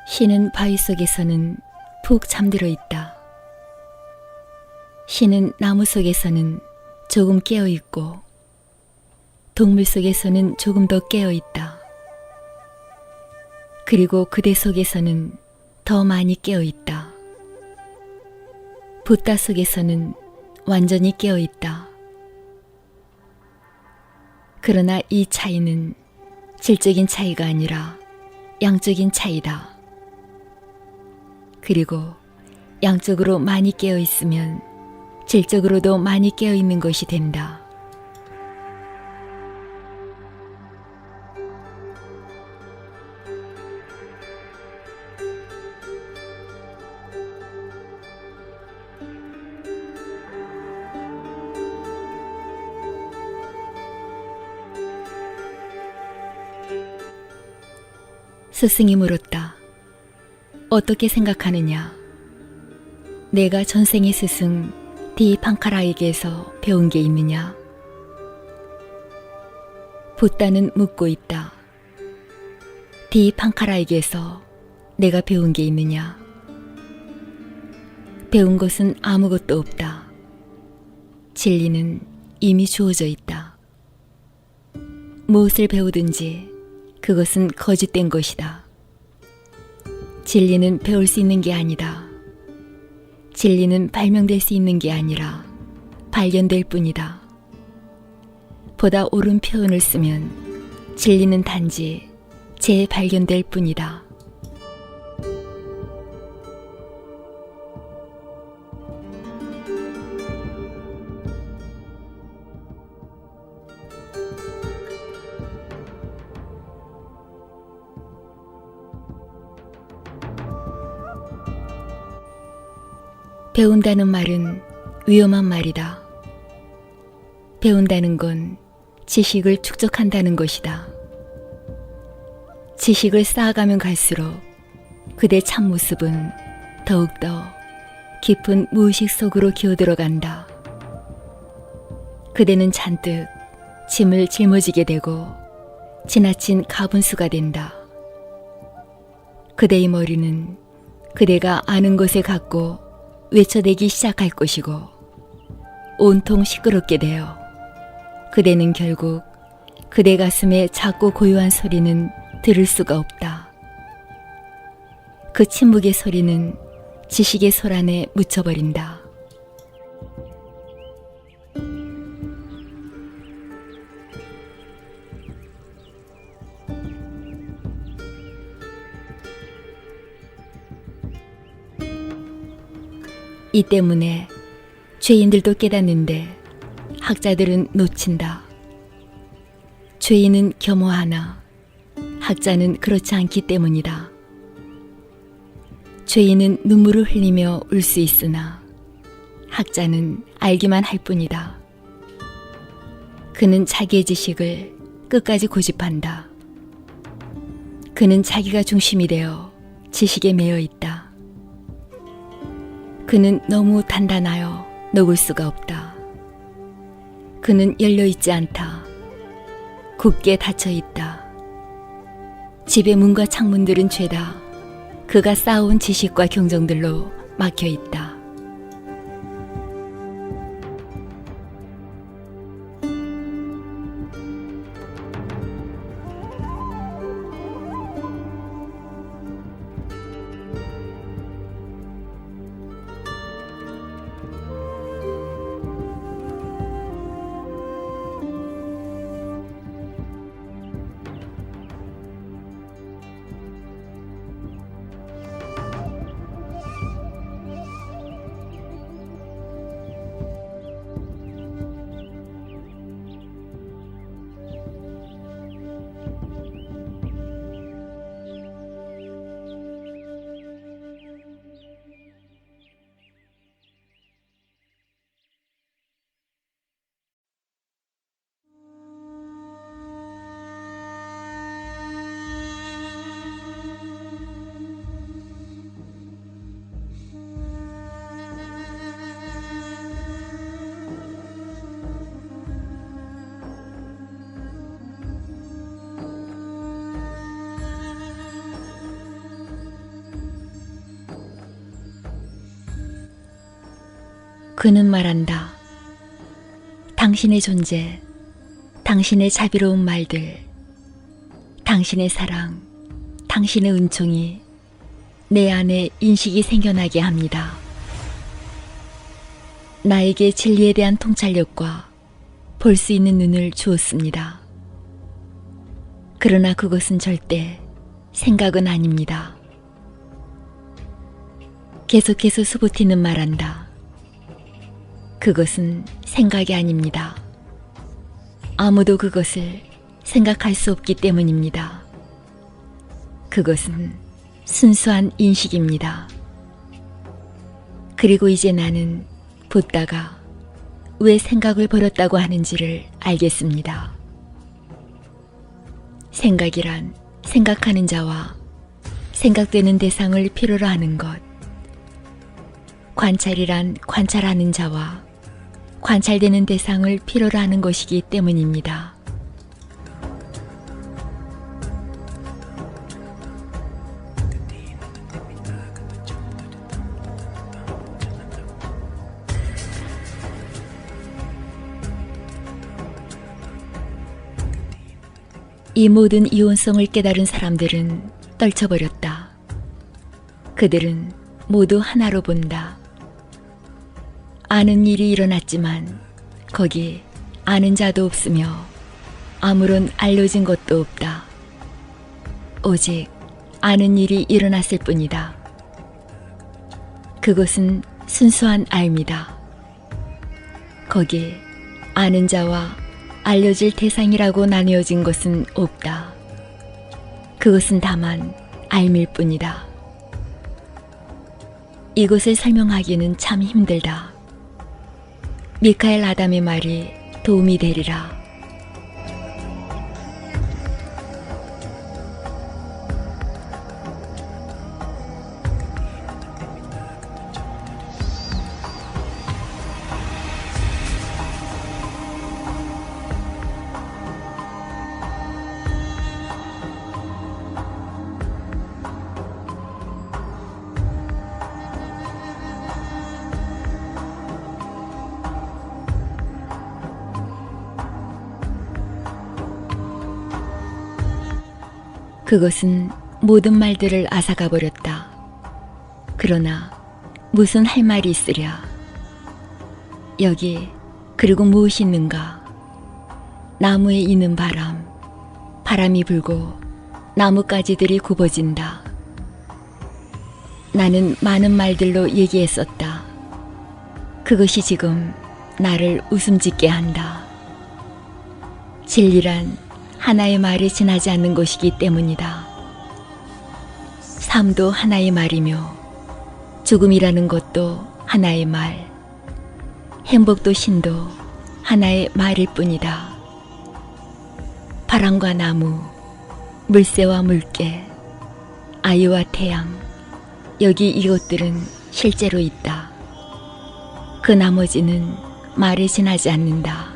신은 바위 속에서는 푹 잠들어 있다. 신은 나무 속에서는 조금 깨어 있고 동물 속에서는 조금 더 깨어 있다. 그리고 그대 속에서는 더 많이 깨어 있다. 붓다 속에서는 완전히 깨어 있다. 그러나 이 차이는 질적인 차이가 아니라 양적인 차이다. 그리고 양적으로 많이 깨어 있으면 질적으로도 많이 깨어 있는 것이 된다. 스승이 물었다. 어떻게 생각하느냐? 내가 전생의 스승 디팡카라에게서 배운 게 있느냐? 붓다는 묻고 있다. 디팡카라에게서 내가 배운 게 있느냐? 배운 것은 아무것도 없다. 진리는 이미 주어져 있다. 무엇을 배우든지 그것은 거짓된 것이다. 진리는 배울 수 있는 게 아니다. 진리는 발명될 수 있는 게 아니라 발견될 뿐이다. 보다 옳은 표현을 쓰면 진리는 단지 재발견될 뿐이다. 배운다는 말은 위험한 말이다. 배운다는 건 지식을 축적한다는 것이다. 지식을 쌓아가면 갈수록 그대 참모습은 더욱더 깊은 무의식 속으로 기어들어간다. 그대는 잔뜩 짐을 짊어지게 되고 지나친 가분수가 된다. 그대의 머리는 그대가 아는 것에 갖고 외쳐대기 시작할 것이고 온통 시끄럽게 되어 그대는 결국 그대 가슴의 작고 고요한 소리는 들을 수가 없다. 그 침묵의 소리는 지식의 소란에 묻혀버린다. 이 때문에 죄인들도 깨닫는데 학자들은 놓친다. 죄인은 겸허하나 학자는 그렇지 않기 때문이다. 죄인은 눈물을 흘리며 울 수 있으나 학자는 알기만 할 뿐이다. 그는 자기의 지식을 끝까지 고집한다. 그는 자기가 중심이 되어 지식에 매여 있다. 그는 너무 단단하여 녹을 수가 없다. 그는 열려있지 않다. 굳게 닫혀있다. 집의 문과 창문들은 죄다. 그가 쌓아온 지식과 경정들로 막혀있다. 그는 말한다. 당신의 존재, 당신의 자비로운 말들, 당신의 사랑, 당신의 은총이 내 안에 인식이 생겨나게 합니다. 나에게 진리에 대한 통찰력과 볼 수 있는 눈을 주었습니다. 그러나 그것은 절대 생각은 아닙니다. 계속해서 수부티는 말한다. 그것은 생각이 아닙니다. 아무도 그것을 생각할 수 없기 때문입니다. 그것은 순수한 인식입니다. 그리고 이제 나는 붓다가 왜 생각을 버렸다고 하는지를 알겠습니다. 생각이란 생각하는 자와 생각되는 대상을 필요로 하는 것, 관찰이란 관찰하는 자와 관찰되는 대상을 필요로 하는 것이기 때문입니다. 이 모든 이원성을 깨달은 사람들은 떨쳐버렸다. 그들은 모두 하나로 본다. 아는 일이 일어났지만 거기 아는 자도 없으며 아무런 알려진 것도 없다. 오직 아는 일이 일어났을 뿐이다. 그것은 순수한 알미다. 거기 아는 자와 알려질 대상이라고 나뉘어진 것은 없다. 그것은 다만 알미일 뿐이다. 이것을 설명하기는 참 힘들다. 미카엘 아담의 말이 도움이 되리라. 그것은 모든 말들을 앗아가 버렸다. 그러나 무슨 할 말이 있으랴. 여기 그리고 무엇이 있는가. 나무에 이는 바람, 바람이 불고 나뭇가지들이 굽어진다. 나는 많은 말들로 얘기했었다. 그것이 지금 나를 웃음짓게 한다. 진리란 하나의 말이 지나지 않는 것이기 때문이다. 삶도 하나의 말이며 죽음이라는 것도 하나의 말, 행복도 신도 하나의 말일 뿐이다. 바람과 나무, 물새와 물개, 아이와 태양, 여기 이것들은 실제로 있다. 그 나머지는 말이 지나지 않는다.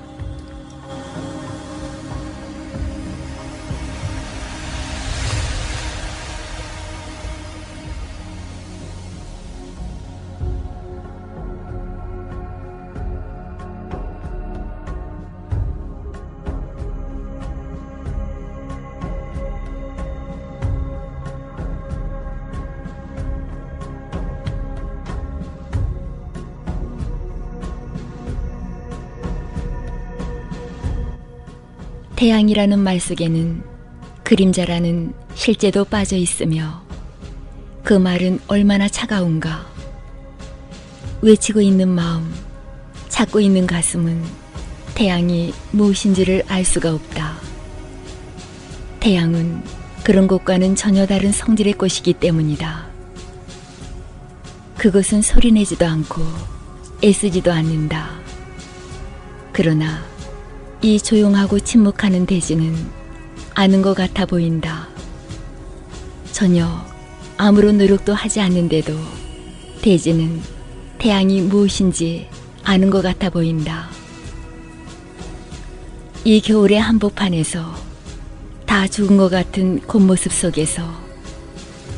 태양이라는 말 속에는 그림자라는 실제도 빠져 있으며 그 말은 얼마나 차가운가. 외치고 있는 마음, 찾고 있는 가슴은 태양이 무엇인지를 알 수가 없다. 태양은 그런 것과는 전혀 다른 성질의 것이기 때문이다. 그것은 소리내지도 않고 애쓰지도 않는다. 그러나 이 조용하고 침묵하는 대지는 아는 것 같아 보인다. 전혀 아무런 노력도 하지 않는데도 대지는 태양이 무엇인지 아는 것 같아 보인다. 이 겨울의 한복판에서 다 죽은 것 같은 겉모습 속에서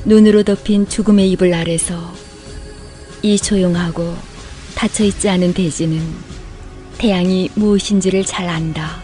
눈으로 덮인 죽음의 이불 아래서 이 조용하고 닫혀있지 않은 대지는 태양이 무엇인지를 잘 안다.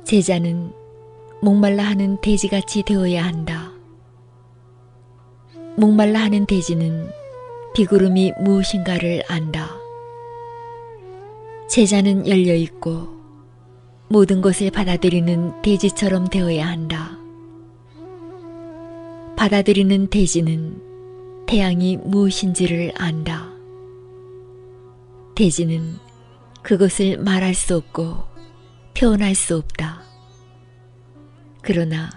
제자는 목말라 하는 돼지같이 되어야 한다. 목말라 하는 돼지는 비구름이 무엇인가를 안다. 제자는 열려있고 모든 것을 받아들이는 돼지처럼 되어야 한다. 받아들이는 돼지는 태양이 무엇인지를 안다. 돼지는 그것을 말할 수 없고 표현할 수 없다. 그러나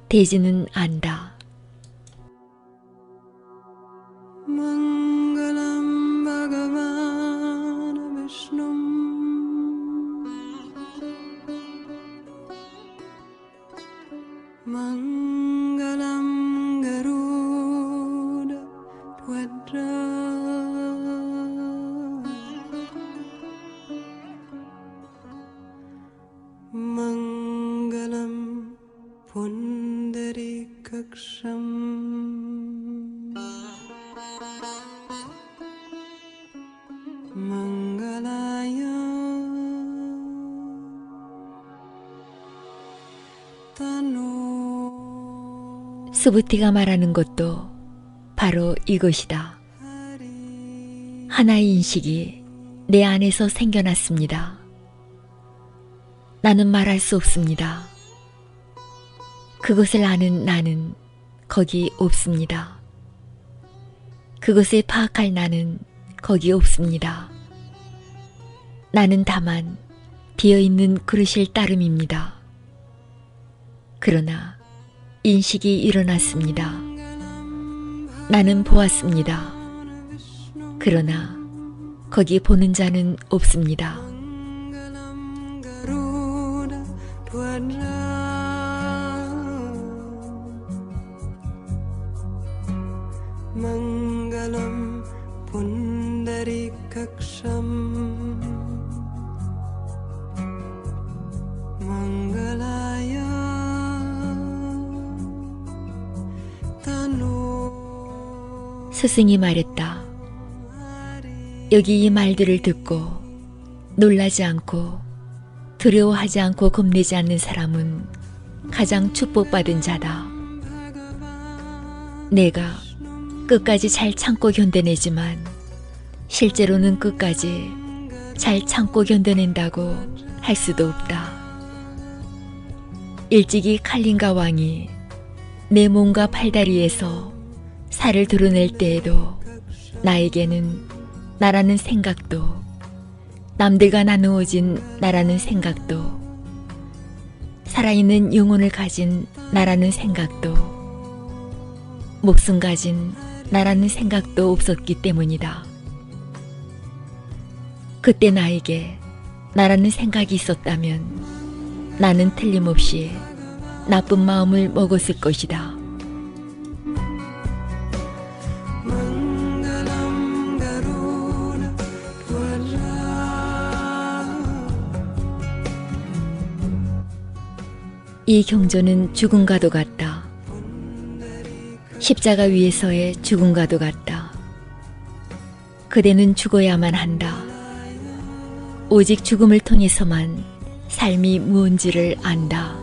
돼지는 안다. Mangalam Bhagavan Vishnu Mangalam Garuda Dvajra Mangalam Pundarikaksham Mangalaya Tanu 수부티가 말하는 것도 바로 이것이다. 하나의 인식이 내 안에서 생겨났습니다. 나는 말할 수 없습니다. 그것을 아는 나는 거기 없습니다. 그것을 파악할 나는 거기 없습니다. 나는 다만 비어있는 그릇일 따름입니다. 그러나 인식이 일어났습니다. 나는 보았습니다. 그러나 거기 보는 자는 없습니다. Mangalam Pundarikaksham Mangalaya Tanu 스승이 말했다. 여기 이 말들을 듣고 놀라지 않고 두려워하지 않고 겁내지 않는 사람은 가장 축복받은 자다. 내가 끝까지 잘 참고 견뎌내지만 실제로는 끝까지 잘 참고 견뎌낸다고 할 수도 없다. 일찍이 칼린가 왕이 내 몸과 팔다리에서 살을 드러낼 때에도 나에게는 나라는 생각도 남들과 나누어진 나라는 생각도 살아있는 영혼을 가진 나라는 생각도 목숨 가진 나라는 생각도 없었기 때문이다. 그때 나에게 나라는 생각이 있었다면 나는 틀림없이 나쁜 마음을 먹었을 것이다. Mangalam Garuda Dvajra 이 경전은 죽음과도 같다. 십자가 위에서의 죽음과도 같다. 그대는 죽어야만 한다. 오직 죽음을 통해서만 삶이 무언지를 안다.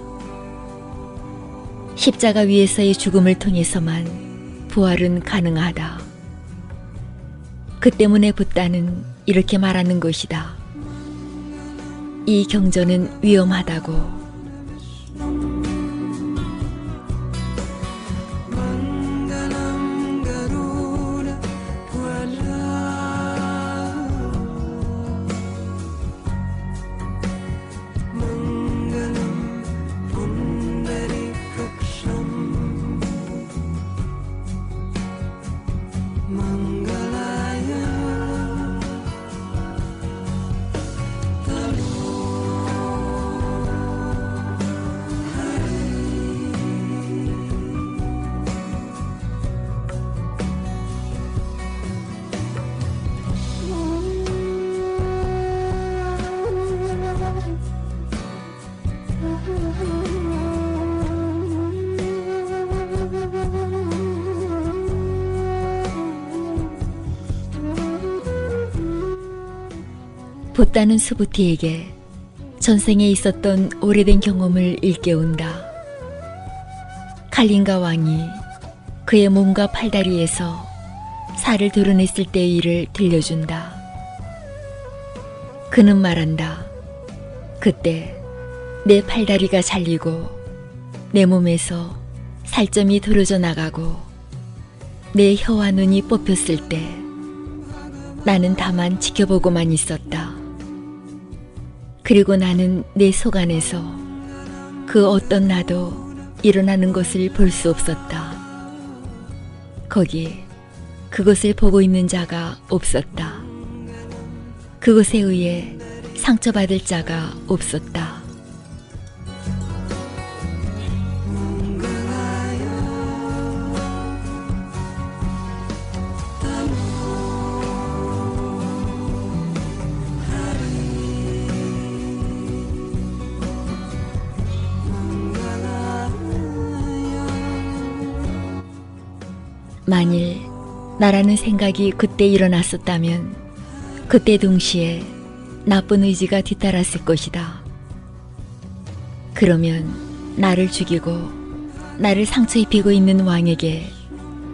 십자가 위에서의 죽음을 통해서만 부활은 가능하다. 그 때문에 붓다는 이렇게 말하는 것이다. 이 경전은 위험하다고. Mangalam Garuda Dwaja Mangalam Pundarikaksham Mangalaya 보따는 수부티에게 전생에 있었던 오래된 경험을 일깨운다. 칼린가 왕이 그의 몸과 팔다리에서 살을 드러냈을 때의 일을 들려준다. 그는 말한다. 그때 내 팔다리가 잘리고 내 몸에서 살점이 드러져 나가고 내 혀와 눈이 뽑혔을 때 나는 다만 지켜보고만 있었다. 그리고 나는 내 속 안에서 그 어떤 나도 일어나는 것을 볼 수 없었다. 거기 그것을 보고 있는 자가 없었다. 그것에 의해 상처받을 자가 없었다. 만일 나라는 생각이 그때 일어났었다면 그때 동시에 나쁜 의지가 뒤따랐을 것이다. 그러면 나를 죽이고 나를 상처 입히고 있는 왕에게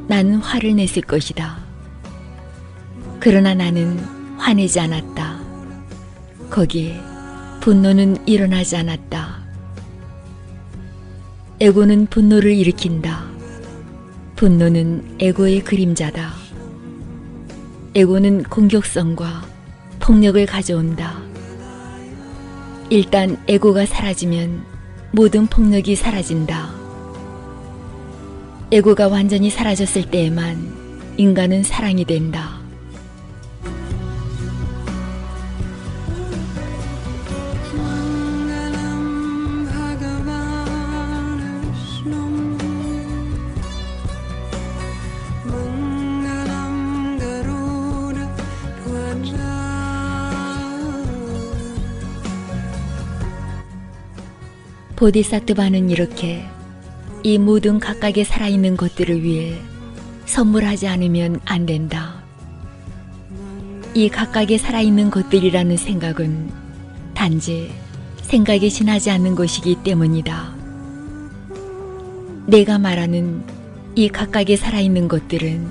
나는 화를 냈을 것이다. 그러나 나는 화내지 않았다. 거기에 분노는 일어나지 않았다. 에고는 분노를 일으킨다. 분노는 에고의 그림자다. 에고는 공격성과 폭력을 가져온다. 일단 에고가 사라지면 모든 폭력이 사라진다. 에고가 완전히 사라졌을 때에만 인간은 사랑이 된다. Mangalam Bhagavan Vishnu Mangalam Garuda Dwaja 보디사트바는 이렇게 이 모든 각각의 살아있는 것들을 위해 선물하지 않으면 안 된다. 이 각각의 살아있는 것들이라는 생각은 단지 생각이 지나지 않는 것이기 때문이다. 내가 말하는 이 각각의 살아있는 것들은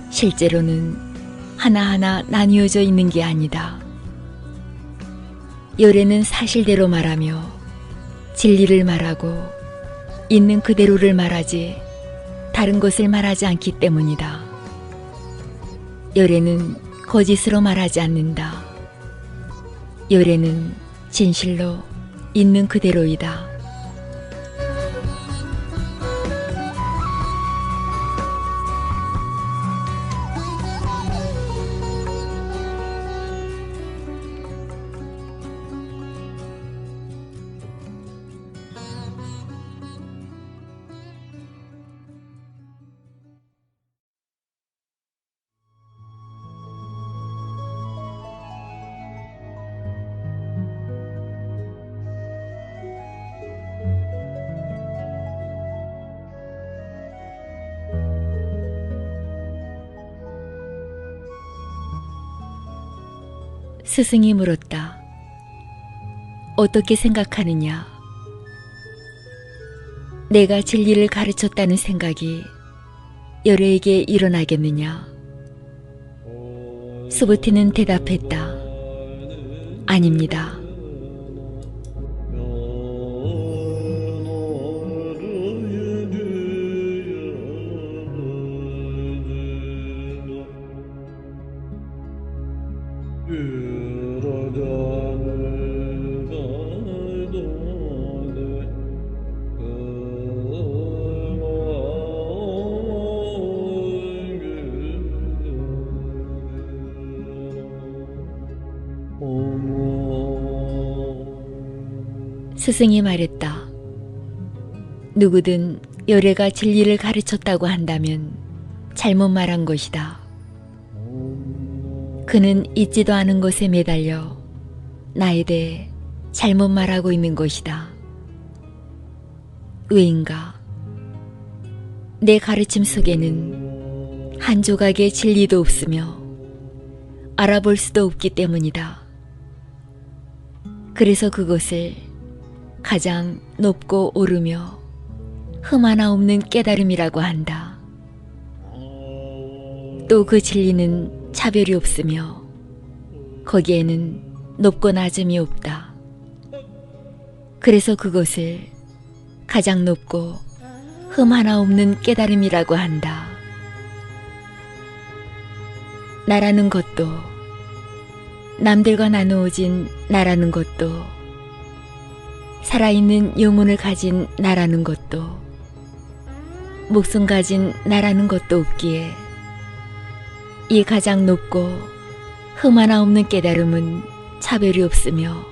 실제로는 하나하나 나뉘어져 있는 게 아니다. 요래는 사실대로 말하며 진리를 말하고 있는 그대로를 말하지 다른 것을 말하지 않기 때문이다. 요래는 거짓으로 말하지 않는다. 요래는 진실로 있는 그대로이다. 스승이 물었다. 어떻게 생각하느냐? 내가 진리를 가르쳤다는 생각이 여러에게 일어나겠느냐? 수부티는 대답했다. 아닙니다. 스승이 말했다. 누구든 요래가 진리를 가르쳤다고 한다면 잘못 말한 것이다. 그는 있지도 않은 것에 매달려 나에 대해 잘못 말하고 있는 것이다. 왜인가? 내 가르침 속에는 한 조각의 진리도 없으며 알아볼 수도 없기 때문이다. 그래서 그것을 가장 높고 오르며 흠 하나 없는 깨달음이라고 한다. 또 그 진리는 차별이 없으며 거기에는 높고 낮음이 없다. 그래서 그것을 가장 높고 흠 하나 없는 깨달음이라고 한다. 나라는 것도 남들과 나누어진 나라는 것도 살아있는 영혼을 가진 나라는 것도 목숨 가진 나라는 것도 없기에 이 가장 높고 흠 하나 없는 깨달음은 차별이 없으며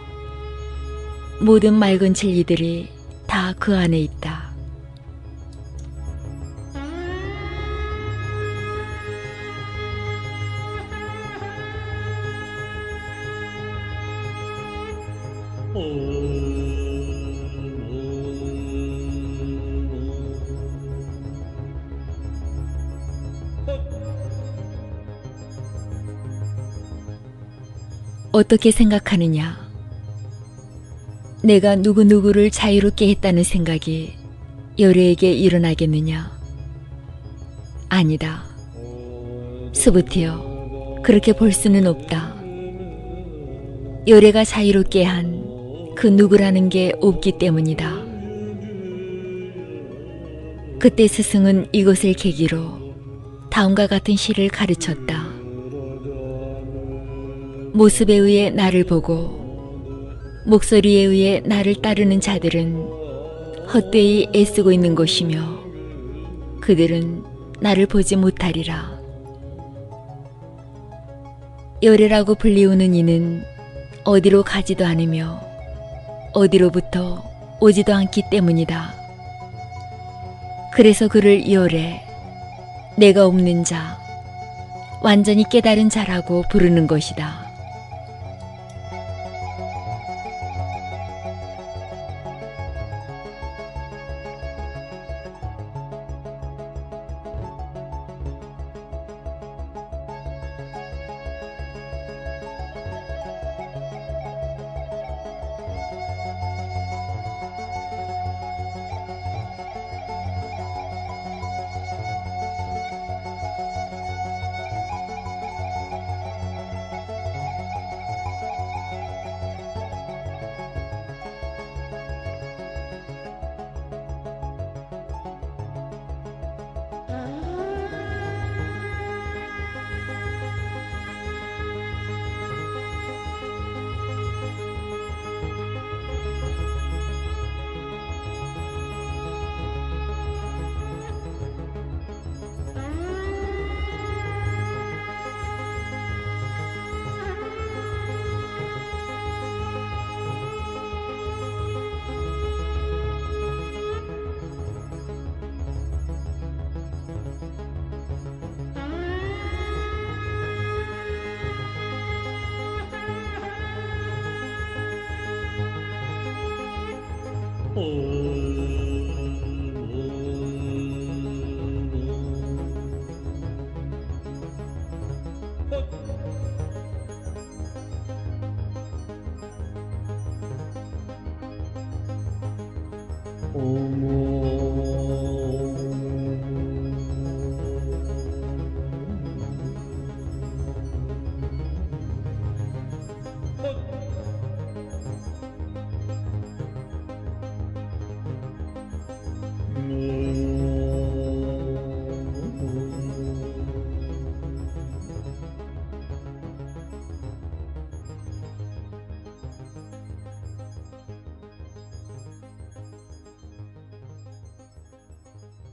모든 맑은 진리들이 다 그 안에 있다. 어떻게 생각하느냐? 내가 누구누구를 자유롭게 했다는 생각이 요래에게 일어나겠느냐? 아니다. 스부티여, 그렇게 볼 수는 없다. 요래가 자유롭게 한 그 누구라는 게 없기 때문이다. 그때 스승은 이것을 계기로 다음과 같은 시를 가르쳤다. 모습에 의해 나를 보고 목소리에 의해 나를 따르는 자들은 헛되이 애쓰고 있는 것이며 그들은 나를 보지 못하리라. 요래라고 불리우는 이는 어디로 가지도 않으며 어디로부터 오지도 않기 때문이다. 그래서 그를 요래, 내가 없는 자, 완전히 깨달은 자라고 부르는 것이다.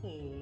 오.